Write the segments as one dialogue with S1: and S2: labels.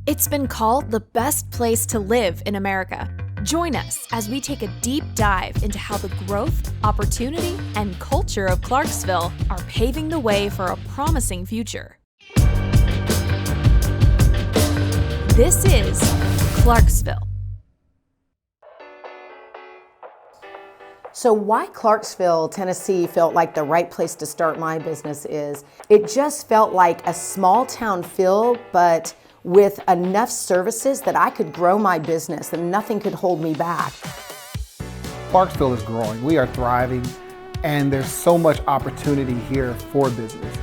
S1: It's been called the best place to live in America. Join us as we take a deep dive into how the growth, opportunity, and culture of Clarksville are paving the way for a promising future. This is Clarksville.
S2: So why Clarksville, Tennessee felt like the right place to start my business is, it just felt like a small town feel, but with enough services that I could grow my business and nothing could hold me back.
S3: Clarksville is growing, we are thriving, and there's so much opportunity here for business.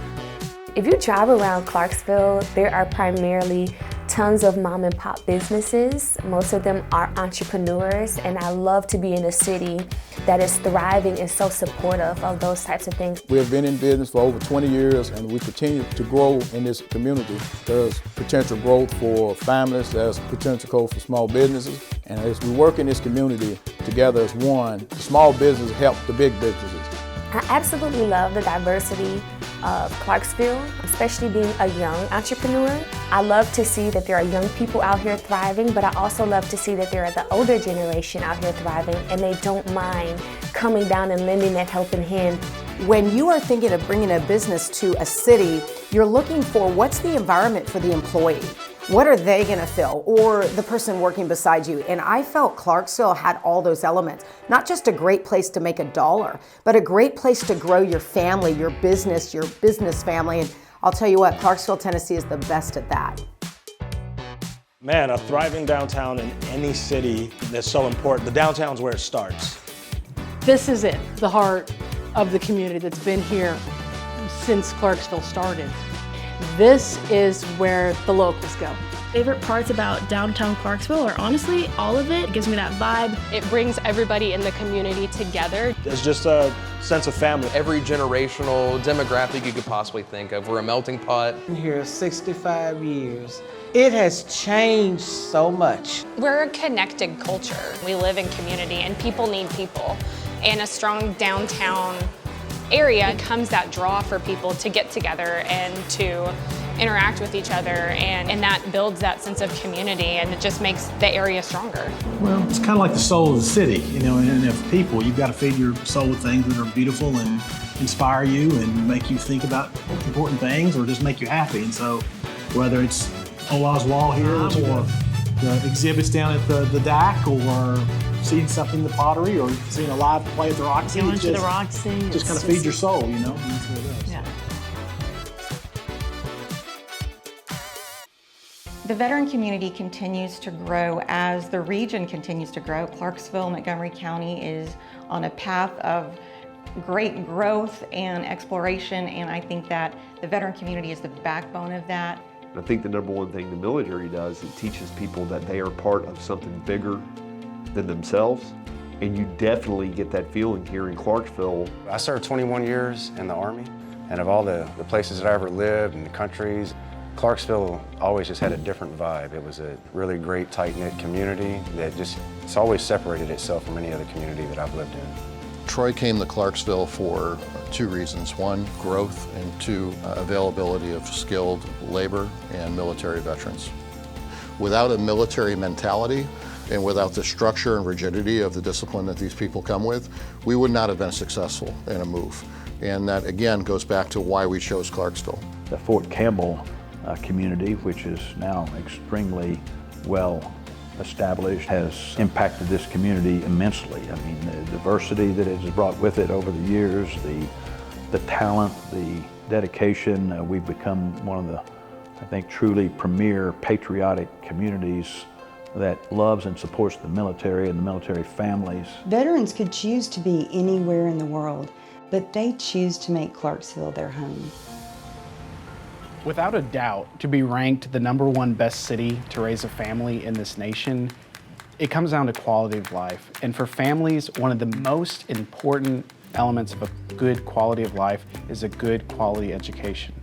S4: If you drive around Clarksville, there are primarily tons of mom and pop businesses. Most of them are entrepreneurs, and I love to be in a city that is thriving and so supportive of those types of things.
S5: We have been in business for over 20 years and we continue to grow in this community. There's potential growth for families, there's potential growth for small businesses, and as we work in this community together as one, the small businesses help the big businesses.
S4: I absolutely love the diversity of Clarksville, especially being a young entrepreneur. I love to see that there are young people out here thriving, but I also love to see that there are the older generation out here thriving, and they don't mind coming down and lending that helping hand.
S2: When you are thinking of bringing a business to a city, you're looking for what's the environment for the employee? What are they gonna feel, or the person working beside you? And I felt Clarksville had all those elements. Not just a great place to make a dollar, but a great place to grow your family, your business family. And I'll tell you what, Clarksville, Tennessee is the best at that.
S6: Man, a thriving downtown in any city is so important. The downtown's where it starts.
S7: This is it, the heart of the community that's been here since Clarksville started. This is where the locals go.
S8: Favorite parts about downtown Clarksville are honestly all of it. It gives me that vibe.
S9: It brings everybody in the community together.
S6: It's just a sense of family.
S10: Every generational demographic you could possibly think of. We're a melting pot.
S11: Been here 65 years. It has changed so much.
S12: We're a connected culture. We live in community and people need people. And a strong downtown area becomes that draw for people to get together and to interact with each other, and that builds that sense of community, and it just makes the area stronger.
S13: Well, it's kind of like the soul of the city, you know, and if people, you've got to feed your soul with things that are beautiful and inspire you and make you think about important things or just make you happy. And so whether it's Ola's Wall here or the exhibits down at the DAC or seeing something in the pottery or seeing a live play at the Roxy.
S7: Going to the Roxy.
S13: Just kind of feed your soul, you know, and that's what it does.
S7: Yeah.
S14: The veteran community continues to grow as the region continues to grow. Clarksville-Montgomery County is on a path of great growth and exploration, and I think that the veteran community is the backbone of that.
S15: I think the number one thing the military does, it teaches people that they are part of something bigger than themselves, and you definitely get that feeling here in Clarksville.
S16: I served 21 years in the Army, and of all the places that I ever lived and the countries, Clarksville always just had a different vibe. It was a really great, tight-knit community that it's always separated itself from any other community that I've lived in.
S17: Troy came to Clarksville for two reasons. One, growth, and two, availability of skilled labor and military veterans. Without a military mentality and without the structure and rigidity of the discipline that these people come with, we would not have been successful in a move. And that, again, goes back to why we chose Clarksville.
S18: The Fort Campbell community, which is now extremely well established, has impacted this community immensely. I mean, the diversity that it has brought with it over the years, the talent, the dedication. We've become one of the, I think, truly premier patriotic communities that loves and supports the military and the military families.
S19: Veterans could choose to be anywhere in the world, but they choose to make Clarksville their home.
S20: Without a doubt, to be ranked the #1 best city to raise a family in this nation, it comes down to quality of life. And for families, one of the most important elements of a good quality of life is a good quality education.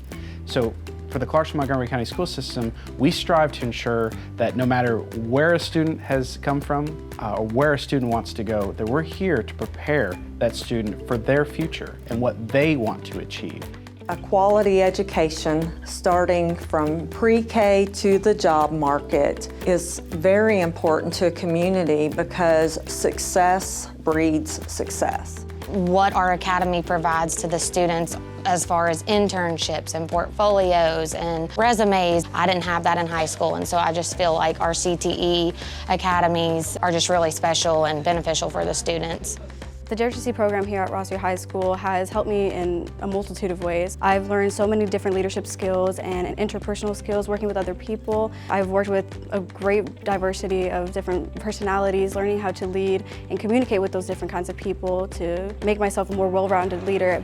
S20: So for the Clarksville-Montgomery County school system, we strive to ensure that no matter where a student has come from or where a student wants to go, that we're here to prepare that student for their future and what they want to achieve.
S21: A quality education starting from pre-K to the job market is very important to a community because success breeds success.
S22: What our academy provides to the students as far as internships and portfolios and resumes, I didn't have that in high school, and so I just feel like our CTE academies are just really special and beneficial for the students.
S23: The literacy program here at Rossview High School has helped me in a multitude of ways. I've learned so many different leadership skills and interpersonal skills working with other people. I've worked with a great diversity of different personalities, learning how to lead and communicate with those different kinds of people to make myself a more well-rounded leader.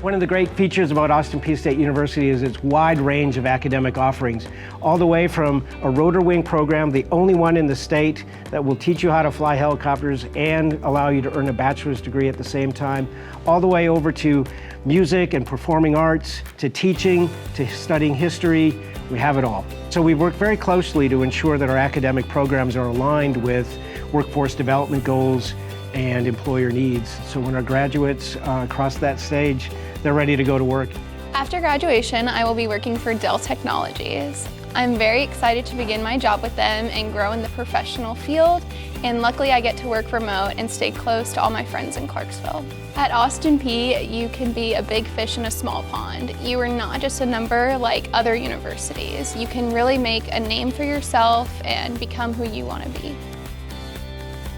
S24: One of the great features about Austin Peay State University is its wide range of academic offerings, all the way from a rotor wing program, the only one in the state that will teach you how to fly helicopters and allow you to earn a bachelor's degree at the same time, all the way over to music and performing arts, to teaching, to studying history. We have it all. So we work very closely to ensure that our academic programs are aligned with workforce development goals and employer needs. So when our graduates cross that stage, they're ready to go to work.
S25: After graduation, I will be working for Dell Technologies. I'm very excited to begin my job with them and grow in the professional field, and luckily I get to work remote and stay close to all my friends in Clarksville. At Austin Peay, you can be a big fish in a small pond. You are not just a number like other universities. You can really make a name for yourself and become who you want to be.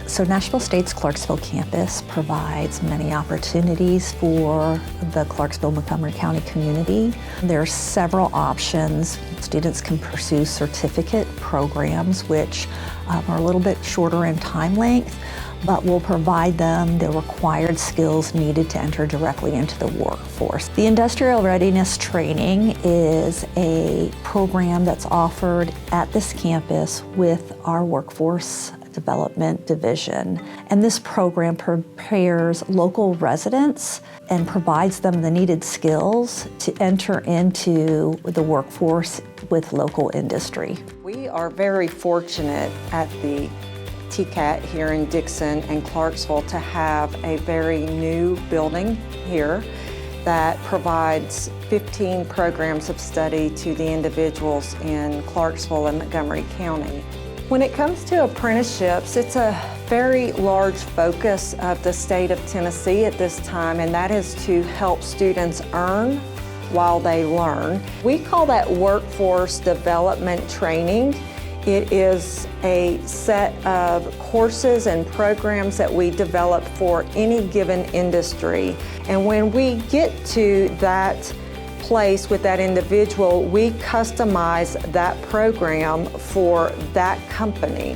S26: So Nashville State's Clarksville campus provides many opportunities for the Clarksville-Montgomery County community. There are several options. Students can pursue certificate programs, which are a little bit shorter in time length, but will provide them the required skills needed to enter directly into the workforce. The Industrial Readiness Training is a program that's offered at this campus with our Workforce Development Division. And this program prepares local residents and provides them the needed skills to enter into the workforce with local industry.
S21: We are very fortunate at the TCAT here in Dixon and Clarksville to have a very new building here that provides 15 programs of study to the individuals in Clarksville and Montgomery County. When it comes to apprenticeships, it's a very large focus of the state of Tennessee at this time, and that is to help students earn while they learn. We call that workforce development training. It is a set of courses and programs that we develop for any given industry. And when we get to that place with that individual, we customize that program for that company.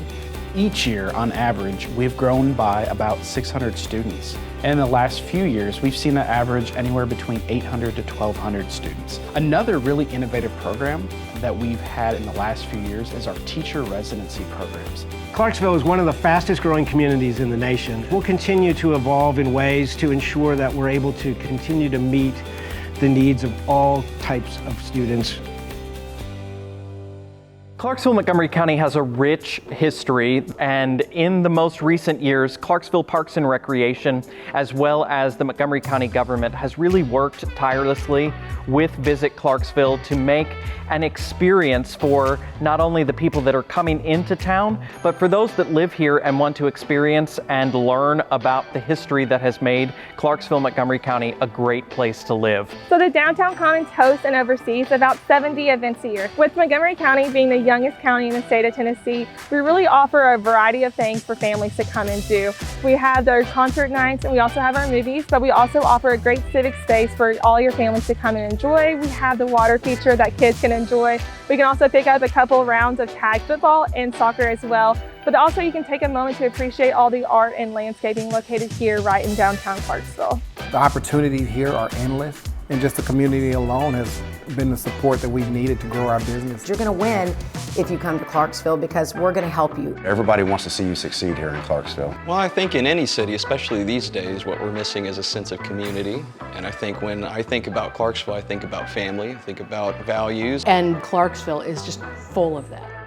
S20: Each year, on average, we've grown by about 600 students. And in the last few years, we've seen an average anywhere between 800 to 1,200 students. Another really innovative program that we've had in the last few years is our teacher residency programs.
S24: Clarksville is one of the fastest growing communities in the nation. We'll continue to evolve in ways to ensure that we're able to continue to meet the needs of all types of students.
S27: Clarksville-Montgomery County has a rich history, and in the most recent years, Clarksville Parks and Recreation, as well as the Montgomery County government, has really worked tirelessly with Visit Clarksville to make an experience for not only the people that are coming into town, but for those that live here and want to experience and learn about the history that has made Clarksville-Montgomery County a great place to live.
S28: So the Downtown Commons hosts and oversees about 70 events a year. With Montgomery County being the youngest county in the state of Tennessee, we really offer a variety of things for families to come and do. We have their concert nights and we also have our movies, but we also offer a great civic space for all your families to come and enjoy. We have the water feature that kids can enjoy. We can also pick up a couple rounds of tag football and soccer as well. But also you can take a moment to appreciate all the art and landscaping located here right in downtown Clarksville.
S3: The opportunities here are endless, and just the community alone has been the support that we've needed to grow our business.
S2: You're going to win if you come to Clarksville because we're going to help you.
S16: Everybody wants to see you succeed here in Clarksville.
S29: Well, I think in any city, especially these days, what we're missing is a sense of community. And I think when I think about Clarksville, I think about family, I think about values.
S7: And Clarksville is just full of that.